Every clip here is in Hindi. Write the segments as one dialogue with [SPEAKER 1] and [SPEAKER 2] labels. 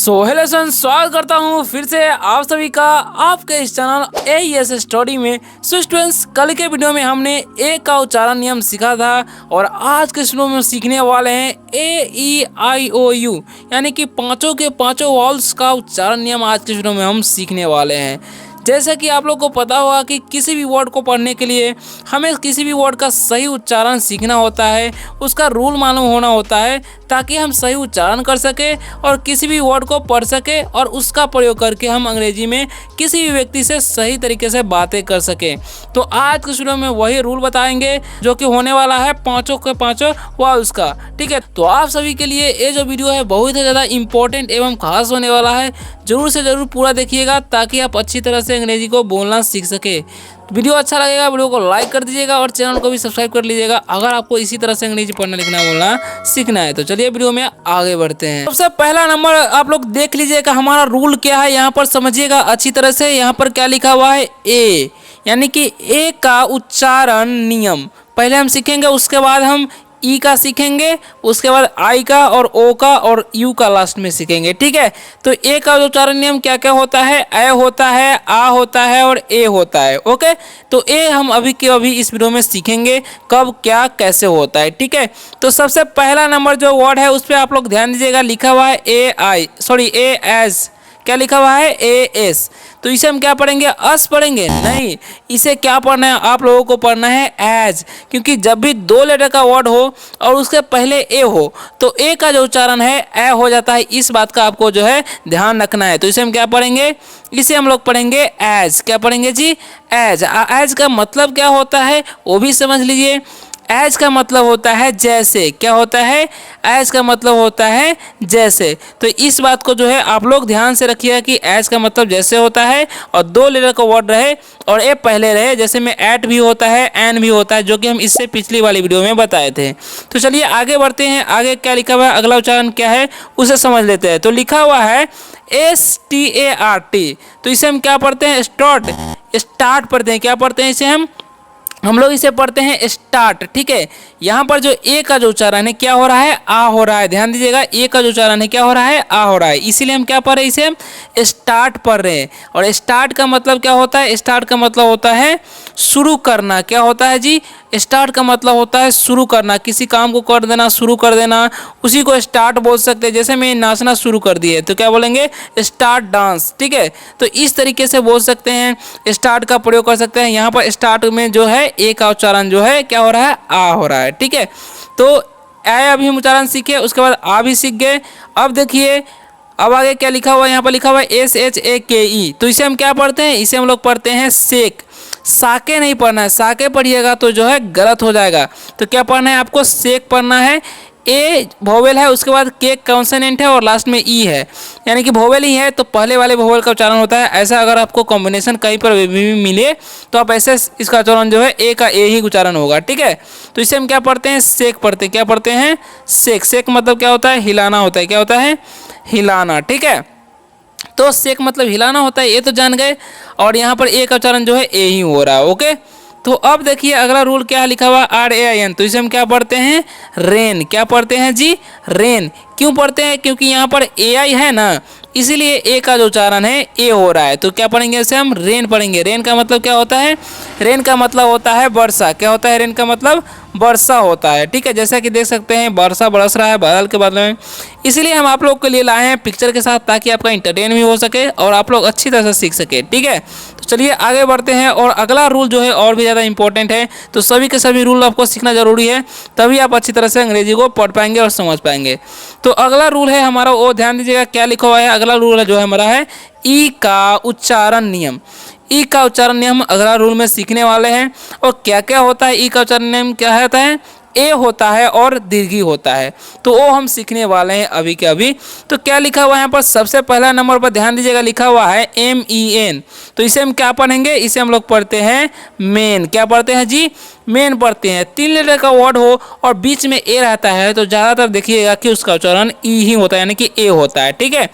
[SPEAKER 1] हेलो फ्रेंड्स, स्वागत करता हूँ फिर से आप सभी का आपके इस चैनल एईएस स्टडी में। सो स्टूडेंट्स, कल के वीडियो में हमने ए का उच्चारण नियम सीखा था और आज के वीडियो में सीखने वाले हैं AEIOU यानी कि पांचों के पांचों वॉल्स का उच्चारण नियम आज के वीडियो में हम सीखने वाले हैं। जैसा कि आप लोग को पता होगा कि किसी भी वर्ड को पढ़ने के लिए हमें किसी भी वर्ड का सही उच्चारण सीखना होता है, उसका रूल मालूम होना होता है ताकि हम सही उच्चारण कर सके और किसी भी वर्ड को पढ़ सके और उसका प्रयोग करके हम अंग्रेजी में किसी भी व्यक्ति से सही तरीके से बातें कर सके। तो आज के वीडियो में वही रूल बताएंगे जो कि होने वाला है पांचों के पांचों वॉल्स का। ठीक है, तो आप सभी के लिए ये जो वीडियो है बहुत ही ज़्यादा इंपॉर्टेंट एवं खास होने वाला है। जरूर से जरूर पूरा देखिएगा ताकि आप अच्छी तरह से अंग्रेजी को बोलना सीख सके। वीडियो अच्छा लगेगा वीडियो को लाइक कर दीजिएगा और चैनल को भी सब्सक्राइब कर लीजिएगा अगर आपको इसी तरह से अंग्रेजी पढ़ना लिखना बोलना सीखना है। तो चलिए वीडियो में आगे बढ़ते हैं। सबसे पहला नंबर आप लोग देख लीजिएगा, हमारा रूल क्या है यहाँ पर समझिएगा अच्छी तरह से। यहाँ पर क्या लिखा हुआ है, ए यानी कि ए का उच्चारण नियम पहले हम सीखेंगे, उसके बाद हम ई का सीखेंगे, उसके बाद आई का और ओ का और यू का लास्ट में सीखेंगे। ठीक है, तो ए का उच्चारण नियम क्या क्या होता है, ए होता है, आ होता है और ए होता है। ओके, तो ए हम अभी के अभी इस वीडियो में सीखेंगे कब क्या कैसे होता है। ठीक है, तो सबसे पहला नंबर जो वर्ड है उस पर आप लोग ध्यान दीजिएगा, लिखा हुआ है ए एस। क्या लिखा हुआ है, ए एस। तो इसे हम क्या पढ़ेंगे, अस पढ़ेंगे? नहीं, इसे क्या पढ़ना है आप लोगों को, पढ़ना है एज, क्योंकि जब भी दो लेटर का वर्ड हो और उसके पहले ए हो तो ए का जो उच्चारण है ए हो जाता है। इस बात का आपको जो है ध्यान रखना है। तो इसे हम क्या पढ़ेंगे, इसे हम लोग पढ़ेंगे एज। क्या पढ़ेंगे जी, एज। एज का मतलब क्या होता है वो भी समझ लीजिए। एज का मतलब होता है जैसे। क्या होता है, एज का मतलब होता है जैसे। तो इस बात को जो है आप लोग ध्यान से रखिएगा कि एज का मतलब जैसे होता है और दो लेटर का वर्ड रहे और ए पहले रहे, जैसे में एट भी होता है, एन भी होता है, जो कि हम इससे पिछली वाली वीडियो में बताए थे। तो चलिए आगे बढ़ते हैं, आगे क्या लिखा हुआ है, अगला उच्चारण क्या है उसे समझ लेते हैं। तो लिखा हुआ है START। तो इसे हम क्या पढ़ते हैं, स्टार्ट पढ़ते हैं। क्या पढ़ते हैं इसे हम लोग इसे पढ़ते हैं स्टार्ट। ठीक है, यहाँ पर जो ए का जो उच्चारण है क्या हो रहा है, आ हो रहा है। ध्यान दीजिएगा, ए का जो उच्चारण है क्या हो रहा है, आ हो रहा है। इसीलिए हम क्या पढ़ रहे हैं, इसे हम स्टार्ट पढ़ रहे हैं। और स्टार्ट का मतलब क्या होता है, स्टार्ट का मतलब होता है शुरू करना। क्या होता है जी, स्टार्ट का मतलब होता है शुरू करना, किसी काम को कर देना, शुरू कर देना, उसी को स्टार्ट बोल सकते हैं। जैसे मैं नाचना शुरू कर दिए तो क्या बोलेंगे, स्टार्ट डांस। ठीक है, तो इस तरीके से बोल सकते हैं, स्टार्ट का प्रयोग कर सकते हैं। यहाँ पर स्टार्ट में जो है ए का उच्चारण जो है क्या हो रहा है, आ हो रहा है। ठीक है, तो ए अभी हम उच्चारण सीखे, उसके बाद आ भी सीख गए। अब देखिए अब आगे क्या लिखा हुआ है, यहाँ पर लिखा हुआ है SHAKE। तो इसे हम क्या पढ़ते हैं, इसे हम लोग पढ़ते हैं शेक। साके नहीं पढ़ना है, साके पढ़िएगा तो जो है गलत हो जाएगा। तो क्या पढ़ना है आपको, शेक पढ़ना है। ए वोवेल है, उसके बाद के कॉन्सोनेंट है और लास्ट में ई है, यानी कि वोवेल ही है तो पहले वाले वोवेल का उच्चारण होता है। ऐसा अगर आपको कॉम्बिनेशन कहीं पर भी मिले तो आप ऐसे इसका उच्चारण जो है ए का ए ही उच्चारण होगा। ठीक है, तो इसे हम क्या पढ़ते हैं, शेक पढ़ते हैं। क्या पढ़ते हैं, शेक। शेक मतलब क्या होता है, हिलाना होता है। क्या होता है, हिलाना। ठीक है, तो शेक मतलब हिलाना होता है, ये तो जान गए। और यहाँ पर ए का उच्चारण जो है ए ही हो रहा है। ओके, तो अब देखिए अगला रूल क्या लिखा हुआ, RAIN। तो इसे हम क्या पढ़ते हैं, रेन। क्या पढ़ते हैं जी, रेन। क्यों पढ़ते हैं, क्योंकि यहाँ पर AI है ना, इसीलिए ए का जो उच्चारण है ए हो रहा है। तो क्या पढ़ेंगे, इसे हम रेन पढ़ेंगे। रेन का मतलब क्या होता है, रेन का मतलब होता है वर्षा। क्या होता है, रेन का मतलब वर्षा होता है। ठीक है, जैसा कि देख सकते हैं वर्षा बरस रहा है बादल के बादल में, इसीलिए हम आप लोग के लिए लाए हैं पिक्चर के साथ ताकि आपका इंटरटेन भी हो सके और आप लोग अच्छी तरह से सीख सके। ठीक है, तो चलिए आगे बढ़ते हैं। और अगला रूल जो है और भी ज़्यादा इंपॉर्टेंट है, तो सभी के सभी रूल आपको सीखना जरूरी है, तभी आप अच्छी तरह से अंग्रेजी को पढ़ पाएंगे और समझ पाएंगे। तो अगला रूल है हमारा, वो ध्यान दीजिएगा क्या लिखा हुआ है। अगला रूल जो है हमारा है ई का उच्चारण नियम। ई का उच्चारण नियम अगला रूल में सीखने वाले हैं। और क्या क्या होता है ई का उच्चारण नियम, क्या होता है, ए होता है और दीर्घी होता है, तो वो हम सीखने वाले हैं अभी के अभी। तो क्या लिखा हुआ है यहाँ पर, सबसे पहला नंबर पर ध्यान दीजिएगा, लिखा हुआ है MEN। तो इसे हम क्या पढ़ेंगे, इसे हम लोग पढ़ते हैं मेन। क्या पढ़ते हैं जी, मेन पढ़ते हैं। 3 लेटर का वर्ड हो और बीच में ए रहता है तो ज़्यादातर देखिएगा कि उसका उच्चारण ई ही होता है, यानी कि ए होता है। ठीक है,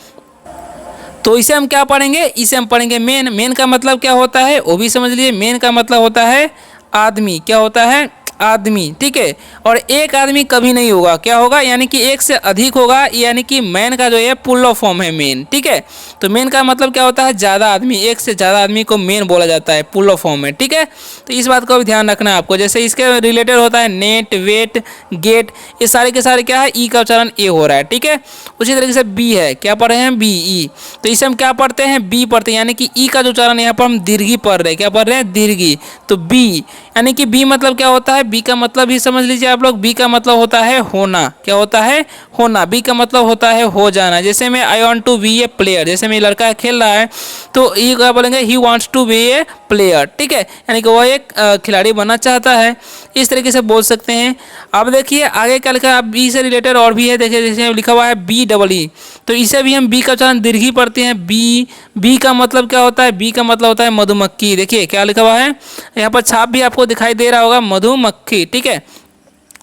[SPEAKER 1] तो इसे हम क्या पढ़ेंगे, इसे हम पढ़ेंगे मेन। मेन का मतलब क्या होता है वो भी समझ लीजिए। मेन का मतलब होता है आदमी। क्या होता है, आदमी, ठीक है, और एक आदमी कभी नहीं होगा, क्या होगा, यानी कि एक से अधिक होगा, यानी कि मैन का जो है पुल्लो फॉर्म है मेन, ठीक है। तो मेन का मतलब क्या होता है, ज़्यादा आदमी, एक से ज़्यादा आदमी को मेन बोला जाता है पुल्लो फॉर्म में, ठीक है। तो इस बात का भी ध्यान रखना है आपको। जैसे इसके रिलेटेड होता है नेट, वेट, गेट, ये सारे के सारे क्या है, ई का उच्चारण ए हो रहा है, ठीक है। उसी तरीके से बी है, क्या पढ़ रहे हैं, बी ई, तो इसे हम क्या पढ़ते हैं, बी पढ़ते हैं, यानी कि ई का जो उच्चारण यहाँ पर हम दीर्घी पढ़ रहे हैं, क्या पढ़ रहे हैं, दीर्घी। तो बी, यानी कि बी मतलब क्या होता है, बी का मतलब ही समझ लीजिए आप लोग, बी का मतलब होता है होना, क्या होता है, होना। बी का मतलब होता है हो जाना। जैसे मैं I want to be a player, जैसे मेरा लड़का खेल रहा है तो ये क्या बोलेंगे, he wants to be a player, ठीक है, यानी कि वह एक खिलाड़ी बनना चाहता है, इस तरीके से बोल सकते हैं। अब देखिए आगे क्या लिखा है, अब बी से रिलेटेड और भी है, देखिए जैसे लिखा हुआ है बी डबल ई, तो इसे भी हम बी का उच्चारण दीर्घी पढ़ते हैं। बी, बी का मतलब क्या होता है, बी का मतलब होता है मधुमक्खी। देखिए क्या लिखा हुआ है, यहाँ पर छाप भी आपको दिखाई दे रहा होगा, मधुमक्खी, ठीक है।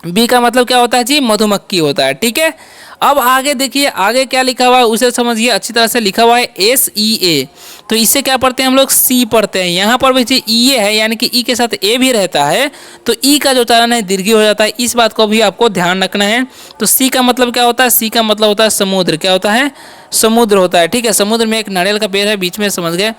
[SPEAKER 1] बी का मतलब क्या होता है जी, मधुमक्खी होता है, ठीक है। अब आगे देखिए, आगे क्या लिखा हुआ है उसे समझिए अच्छी तरह से। लिखा हुआ है एस ई ए, तो इससे क्या पढ़ते हैं हम लोग, सी पढ़ते हैं। यहाँ पर भी ई ए है, यानी कि ई के साथ ए भी रहता है, तो ई का जो उच्चारण है दीर्घी हो जाता है, इस बात को भी आपको ध्यान रखना है। तो सी का मतलब क्या होता है, सी का मतलब होता है समुद्र, क्या होता है, समुद्र होता है, ठीक है। समुद्र में एक नारियल का पेड़ है बीच में, समझ गए।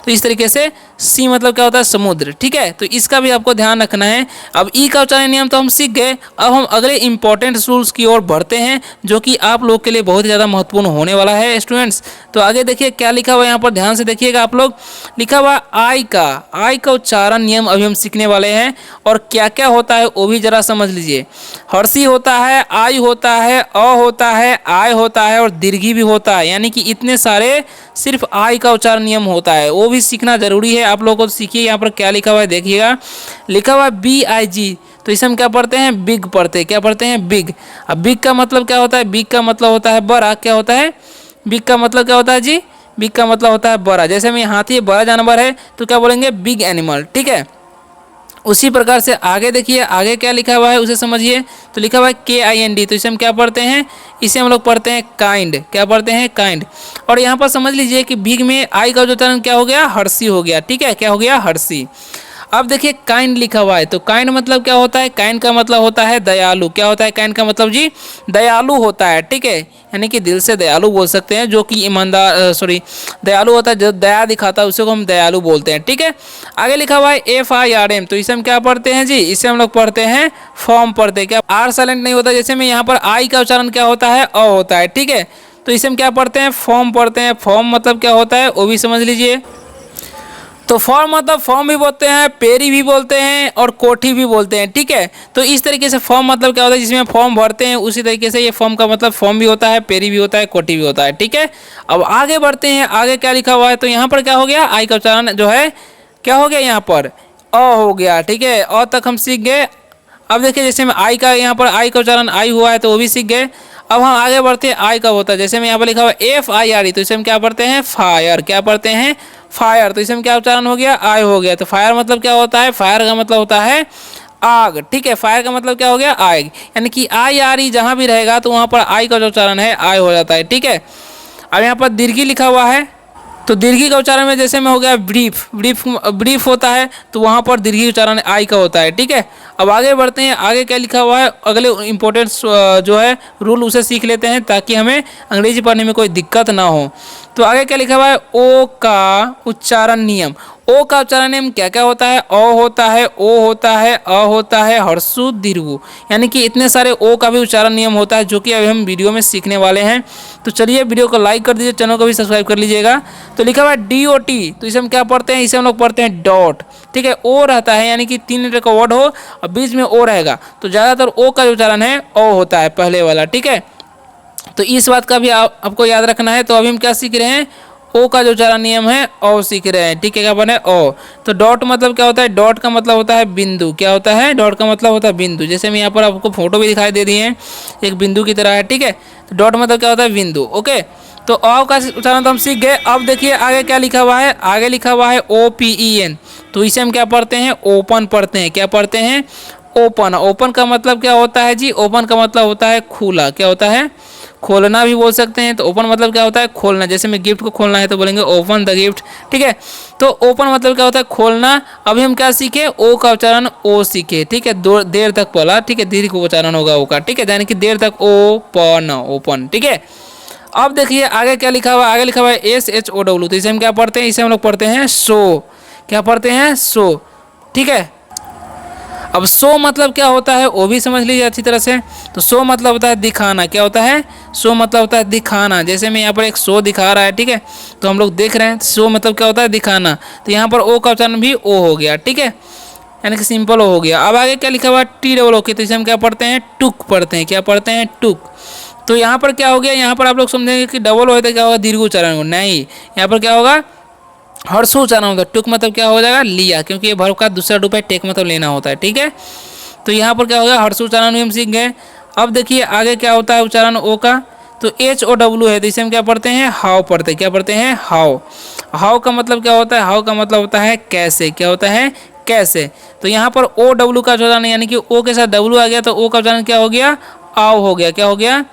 [SPEAKER 1] तो इस तरीके से सी मतलब क्या होता है, समुद्र, ठीक है। तो इसका भी आपको ध्यान रखना है। अब ई का उच्चारण नियम तो हम सीख गए, अब हम अगले इंपॉर्टेंट रूल्स की ओर बढ़ते हैं, जो कि आप लोग के लिए बहुत ज़्यादा महत्वपूर्ण होने वाला है स्टूडेंट्स। तो आगे देखिए क्या लिखा हुआ है, यहाँ पर ध्यान से देखिएगा आप लोग। लिखा हुआ आई का उच्चारण नियम अभी हम सीखने वाले हैं, और क्या क्या होता है वो भी जरा समझ लीजिए। हर्षी होता है, आई होता है, अ होता है, आय होता है, और दीर्घी भी होता है, यानी कि इतने सारे सिर्फ आई का उच्चारण नियम होता है, वो भी सीखना जरूरी है आप लोगों को। सीखिए यहाँ पर क्या लिखा हुआ है, देखिएगा। लिखा हुआ है बी आई जी, तो इसे हम क्या पढ़ते हैं, बिग पढ़ते हैं, क्या पढ़ते हैं, बिग। अब बिग का मतलब क्या होता है, बिग का मतलब होता है बड़ा, क्या होता है, बिग का मतलब क्या होता है जी, बिग का मतलब होता है बड़ा। जैसे में हाथी बड़ा जानवर है तो क्या बोलेंगे, बिग एनिमल, ठीक है। उसी प्रकार से आगे देखिए, आगे क्या लिखा हुआ है उसे समझिए। तो लिखा हुआ है KIND, तो इसे हम क्या पढ़ते हैं, इसे हम लोग पढ़ते हैं काइंड, क्या पढ़ते हैं, काइंड। और यहाँ पर समझ लीजिए कि बिग में आई का जो उच्चारण क्या हो गया, हर्षी हो गया, ठीक है, क्या हो गया, हर्षी। अब देखिए काइंड लिखा हुआ है, तो काइंड मतलब क्या होता है, काइंड का मतलब होता है दयालु, क्या होता है काइंड का मतलब जी, दयालु होता है, ठीक है, यानी कि दिल से दयालु बोल सकते हैं, जो कि ईमानदार दयालु होता है, जो दया दिखाता है उसे को हम दयालु बोलते हैं, ठीक है। आगे लिखा हुआ है FIRM, तो इसे हम क्या पढ़ते हैं जी, इसे हम लोग पढ़ते हैं फॉर्म पढ़ते हैं, क्या आर साइलेंट नहीं होता। जैसे में यहाँ पर आई का उच्चारण क्या होता है, अ होता है, ठीक है, तो इसे हम क्या पढ़ते हैं, फॉर्म पढ़ते हैं। फॉर्म मतलब क्या होता है वो भी समझ लीजिए। तो फॉर्म मतलब फॉर्म भी बोलते हैं, पेरी भी बोलते हैं, और कोठी भी बोलते हैं, ठीक है। तो इस तरीके से फॉर्म मतलब क्या होता है, जिसमें फॉर्म भरते हैं, उसी तरीके से ये फॉर्म का मतलब फॉर्म भी होता है, पेरी भी होता है, कोठी भी होता है, ठीक है। अब आगे बढ़ते हैं, आगे क्या लिखा हुआ है, तो यहाँ पर क्या हो गया, आई का उच्चारण जो है क्या हो गया, यहाँ पर अ हो गया, ठीक है, अ तक हम सीख गए। अब देखिए जैसे में आई का, यहाँ पर आई का उच्चारण आई हुआ है तो वो भी सीख गए। अब हम आगे बढ़ते हैं, आई का होता है, जैसे में यहाँ पर लिखा हुआ है FIRE, तो इसे हम क्या पढ़ते हैं, फायर, क्या पढ़ते हैं, फायर। तो इसमें क्या उच्चारण हो गया, आय हो गया। तो फायर मतलब क्या होता है, फायर का मतलब होता है आग, ठीक है। फायर का मतलब क्या हो गया, आग, यानी कि आई आर ई जहाँ भी रहेगा तो वहाँ पर आई का जो उच्चारण है आय हो जाता है, ठीक है। अब यहाँ पर दीर्घी लिखा हुआ है, तो दीर्घी का उच्चारण में जैसे में हो गया ब्रीफ, ब्रीफ होता है, तो वहाँ पर दीर्घी उच्चारण आई का होता है, ठीक है। अब आगे बढ़ते हैं, आगे क्या लिखा हुआ है, अगले इंपॉर्टेंट जो है रूल उसे सीख लेते हैं, ताकि हमें अंग्रेजी पढ़ने में कोई दिक्कत ना हो। तो आगे क्या लिखा हुआ है, ओ का उच्चारण नियम। ओ का उच्चारण नियम क्या क्या होता है, अ होता है, ओ होता है, अ होता है, हर्षु दीर्घु, यानी कि इतने सारे ओ का भी उच्चारण नियम होता है, जो कि अभी हम वीडियो में सीखने वाले हैं। तो चलिए वीडियो को लाइक कर दीजिए, चैनल को भी सब्सक्राइब कर लीजिएगा। तो लिखा हुआ है DOT, तो इसे हम क्या पढ़ते हैं, इसे हम लोग पढ़ते हैं डॉट, ठीक है। ओ रहता है, यानी कि 3 लेटर का वर्ड हो और बीच में ओ रहेगा, तो ज़्यादातर ओ का जो उच्चारण है ओ होता है, पहले वाला, ठीक है। तो इस बात का भी आपको याद रखना है। तो अभी हम क्या सीख रहे हैं, ओ का जो उच्चारण नियम है ओ सीख रहे हैं, ठीक है। क्या बने ओ, तो डॉट मतलब क्या होता है, डॉट का मतलब होता है बिंदु, क्या होता है, डॉट का मतलब होता है बिंदु। जैसे मैं यहाँ पर आपको फोटो भी दिखाई दे दी है, एक बिंदु की तरह है, ठीक है। तो डॉट मतलब क्या होता है, बिंदु, ओके। तो ओ का उच्चारण तो हम सीख गए। अब देखिए आगे क्या लिखा हुआ है, आगे लिखा हुआ है OPEN, तो इसे हम क्या पढ़ते हैं, ओपन पढ़ते हैं, क्या पढ़ते हैं, ओपन। ओपन का मतलब क्या होता है जी, ओपन का मतलब होता है खुला, क्या होता है, खोलना भी बोल सकते हैं। तो ओपन मतलब क्या होता है खोलना, जैसे मैं गिफ्ट को खोलना है तो बोलेंगे ओपन द गिफ्ट, ठीक है। तो ओपन मतलब क्या होता है खोलना। अभी हम क्या सीखे, ओ का उच्चारण ओ सीखे, ठीक है, देर तक बोला, ठीक है, दीर्घ उच्चारण होगा ओ का, ठीक है, यानी कि देर तक ओपन ओपन, ठीक है। अब देखिए आगे क्या लिखा हुआ है, आगे लिखा हुआ है SHOW, तो इसे हम क्या पढ़ते हैं, इसे हम लोग पढ़ते हैं शो, क्या पढ़ते हैं शो, ठीक है। अब शो मतलब क्या होता है वो भी समझ लीजिए अच्छी तरह से। तो शो मतलब होता है दिखाना, क्या होता है शो मतलब होता है दिखाना। जैसे मैं यहाँ पर एक शो दिखा रहा है, ठीक है, तो हम लोग देख रहे हैं, शो मतलब क्या होता है दिखाना। तो यहाँ पर ओ का उच्चारण भी ओ हो गया, ठीक है, यानी कि सिंपल हो गया। अब आगे क्या लिखा हुआ है TOO, तो इसे हम क्या पढ़ते हैं टुक पढ़ते हैं, क्या पढ़ते हैं टुक। तो यहाँ पर क्या हो गया, यहाँ पर आप लोग समझेंगे कि डबल हो तो क्या होगा दीर्घ उच्चारण हो, नहीं, यहाँ पर क्या होगा हर्षो उच्चारण होता है। टुक मतलब क्या हो जाएगा लिया, क्योंकि ये वर्ब का दूसरा रूप है, टेक मतलब लेना होता है, ठीक है। तो यहाँ पर क्या होगा हर्षो उच्चारण भी हम सीख गए। अब देखिए आगे क्या होता है उच्चारण ओ का, तो HOW है, तो इसे हम क्या पढ़ते हैं हाउ पढ़ते हैं, क्या पढ़ते हैं हाउ। हाउ का मतलब क्या होता है, हाउ का मतलब होता है कैसे, क्या होता है कैसे। तो यहाँ पर OW का उच्चारण यानी कि ओ के साथ W आ गया, तो ओ का उच्चारण क्या हो गया आओ हो गया, क्या हो गया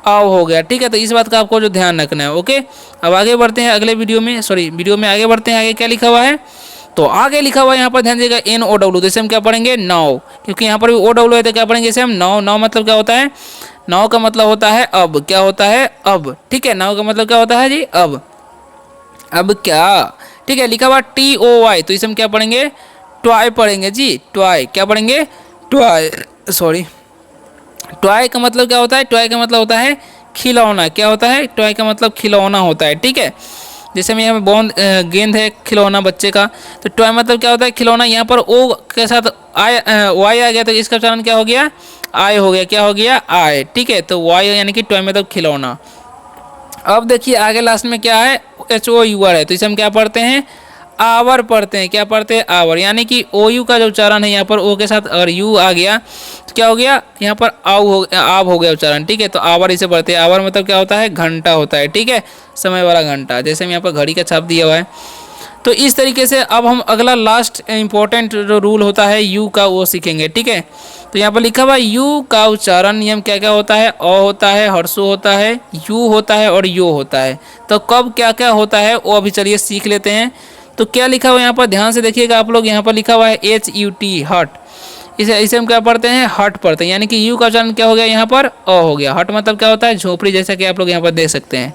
[SPEAKER 1] आओ हो गया, ठीक है। तो इस बात का आपको जो ध्यान रखना है, ओके। अब आगे बढ़ते हैं अगले वीडियो में, वीडियो में आगे बढ़ते हैं। आगे क्या लिखा हुआ है, तो आगे लिखा हुआ है यहाँ पर ध्यान दीजिएगा NOW, जैसे हम क्या पढ़ेंगे नाउ, क्योंकि यहाँ पर भी OW है तो क्या पढ़ेंगे जैसे हम नाउ। नाउ मतलब क्या होता है, नाउ का मतलब होता है अब, क्या होता है अब, ठीक है, नाउ का मतलब क्या होता है जी अब क्या, ठीक है। लिखा हुआ TOY, तो इसे हम क्या पढ़ेंगे ट्वाई पढ़ेंगे जी, ट्वाई, क्या पढ़ेंगे ट्वाई, टॉय का मतलब क्या होता है, टॉय का मतलब होता है खिलौना, क्या होता है टॉय का मतलब खिलौना होता है, ठीक है। जैसे मैं यहाँ पे गेंद है खिलौना बच्चे का, तो टॉय मतलब क्या होता है खिलौना। यहाँ पर ओ के साथ वाई आ गया, तो इसका उच्चारण क्या हो गया आय हो गया, क्या हो गया आय, ठीक है। तो वाई यानी कि टॉय मतलब खिलौना। अब देखिए आगे लास्ट में क्या है HOUR है, तो इसे हम क्या पढ़ते हैं आवर पढ़ते हैं, क्या पढ़ते हैं आवर, यानी कि OU का जो उच्चारण है यहाँ पर ओ के साथ अगर यू आ गया तो क्या हो गया यहाँ पर आव हो गया उच्चारण, ठीक है। तो आवर इसे पढ़ते हैं। आवर मतलब क्या होता है घंटा होता है, ठीक है, समय वाला घंटा, जैसे हम यहाँ पर घड़ी का छाप दिया हुआ है। तो इस तरीके से अब हम अगला लास्ट इंपॉर्टेंट जो रूल होता है यू का वो सीखेंगे, ठीक है। तो यहाँ पर लिखा हुआ यू का उच्चारण नियम क्या क्या होता है, अ होता है, हर्षो होता है, यू होता है और यो होता है। तो कब क्या क्या होता है वो अभी चलिए सीख लेते हैं। तो क्या लिखा हुआ है यहाँ पर ध्यान से देखिएगा आप लोग, यहाँ पर लिखा हुआ है HUT हट, इसे हम क्या पढ़ते हैं हट पढ़ते हैं, यानी कि यू का उच्चारण क्या हो गया यहाँ पर अ हो गया। हट मतलब क्या होता है झोपड़ी, जैसा कि आप लोग यहाँ पर देख सकते हैं।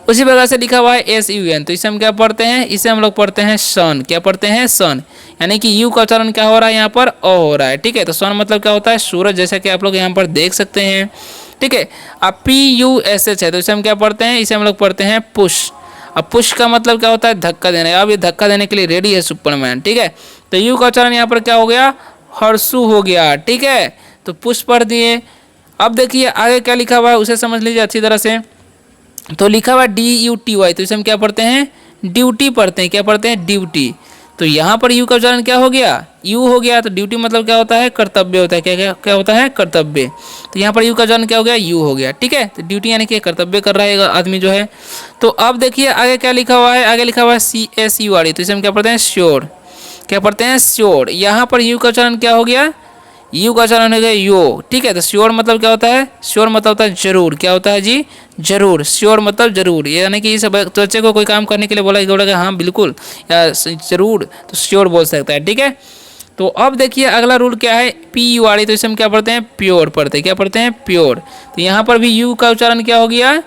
[SPEAKER 1] उसी प्रकार से लिखा हुआ है SUN, तो इसे हम क्या पढ़ते हैं, इसे हम लोग पढ़ते हैं सन, क्या पढ़ते हैं सन, यानी कि यू का उच्चारण क्या हो रहा है यहाँ पर अ हो रहा है, ठीक है। तो सन मतलब क्या होता है सूरज, जैसा कि आप लोग यहाँ पर देख सकते हैं, ठीक है। अब PUSH है, तो इसे हम क्या पढ़ते हैं, इसे हम लोग पढ़ते हैं पुश। अब पुश का मतलब क्या होता है धक्का देना, अब ये धक्का देने के लिए रेडी है सुपरमैन, ठीक है। तो यू का उच्चारण यहाँ पर क्या हो गया हर्षु हो गया, ठीक है। तो पुश पढ़ दिए। अब देखिए आगे क्या लिखा हुआ है उसे समझ लीजिए अच्छी तरह से। तो लिखा हुआ है DUTY, तो इसे हम क्या पढ़ते हैं ड्यूटी पढ़ते हैं, क्या पढ़ते हैं ड्यूटी। तो यहाँ पर यू का उच्चारण क्या हो गया यू हो गया, तो ड्यूटी मतलब क्या होता है कर्तव्य होता है, क्या क्या क्या होता है कर्तव्य। तो यहाँ पर यू का उच्चारण क्या हो गया यू हो गया, ठीक है। तो ड्यूटी यानी कि कर्तव्य कर रहा है आदमी जो है। तो अब देखिए आगे क्या लिखा हुआ है, आगे लिखा हुआ है CSURE, तो इसे हम क्या पढ़ते हैं श्योर, क्या पढ़ते हैं श्योर। यहाँ पर यू का उच्चारण क्या हो गया यू का उच्चारण हो गया यो, ठीक है। तो श्योर मतलब क्या होता है श्योर मतलब होता है जरूर, क्या होता है जी जरूर, श्योर मतलब जरूर, यानी कि इस बच्चे को कोई काम करने के लिए बोला हाँ बिल्कुल या जरूर, तो श्योर बोल सकता है, ठीक है। तो अब देखिए अगला रूल क्या है PURE, तो इसे हम क्या पढ़ते हैं प्योर पढ़ते हैं, क्या पढ़ते हैं प्योर। तो यहाँ पर भी यू का उच्चारण क्या हो गया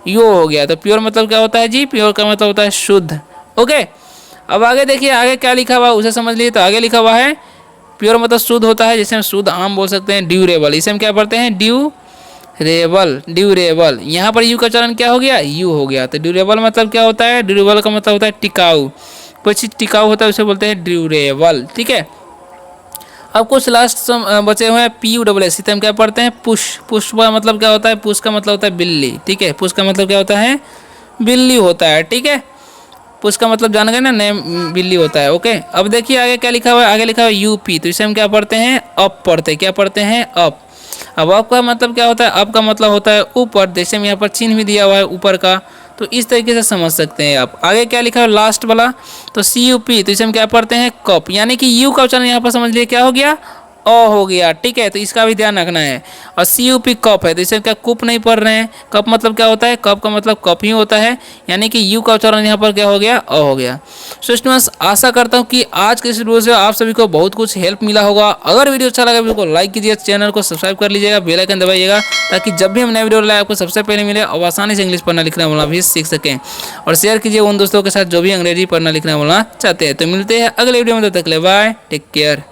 [SPEAKER 1] यो हो गया। तो प्योर मतलब क्या होता है जी प्योर का मतलब होता है शुद्ध, ओके। अब आगे देखिए आगे क्या लिखा हुआ उसे समझ लीजिए। तो आगे लिखा हुआ है प्योर मतलब शुद्ध होता है, जैसे हम शुद्ध आम बोल सकते हैं। ड्यूरेबल, इसे हम क्या पढ़ते हैं ड्यूरेबल। यहाँ पर यू का उच्चारण क्या हो गया यू हो गया। तो ड्यूरेबल मतलब क्या होता है ड्यूरेबल का मतलब होता है टिकाऊ, कोई चीज़ टिकाऊ होता है उसे बोलते हैं ड्यूरेबल, ठीक है। अब कुछ लास्ट बचे हुए हैं PUSS, इसे हम क्या पढ़ते हैं पुश। पुश का मतलब क्या होता है पुश का मतलब होता है बिल्ली, ठीक है। पुश का मतलब क्या होता है बिल्ली होता है, ठीक है। पुश का मतलब जान गए ना नेम बिल्ली होता है, ओके। अब देखिए आगे क्या लिखा हुआ है, आगे लिखा हुआ है UP, तो इसे हम क्या पढ़ते हैं अप पढ़ते हैं, क्या पढ़ते हैं अप। अब अप का मतलब क्या होता है अप का मतलब होता है ऊपर, जैसे में यहाँ पर चिन्ह भी दिया हुआ है ऊपर का, तो इस तरीके से समझ सकते हैं आप। आगे क्या लिखा है लास्ट वाला, तो CUP, तो इसे हम क्या पढ़ते हैं कप, यानी कि यू का उच्चारण यहाँ पर समझ लिए क्या हो गया ओ हो गया, ठीक है, तो इसका भी ध्यान रखना है। और CUP कप है, तो इसे क्या कुप नहीं पढ़ रहे हैं। कप मतलब क्या होता है, कप का मतलब कप ही होता है, यानी कि यू का उच्चारण यहाँ पर क्या हो गया, अ हो गया। सो स्टूडेंट्स, आशा करता हूँ कि आज के इस वीडियो से आप सभी को बहुत कुछ हेल्प मिला होगा। अगर वीडियो अच्छा लगा वीडियो को लाइक कीजिए, चैनल को सब्सक्राइब कर लीजिएगा, बेल आइकन दबाइएगा, ताकि जब भी हम नया वीडियो लाए आपको सबसे पहले मिले और आसानी से इंग्लिश पढ़ना लिखना बोलना भी सीख सकें। और शेयर कीजिए उन दोस्तों के साथ जो भी अंग्रेजी पढ़ना लिखना बोलना चाहते हैं। तो मिलते हैं अगले वीडियो में, तब तक के लिए बाय, टेक केयर।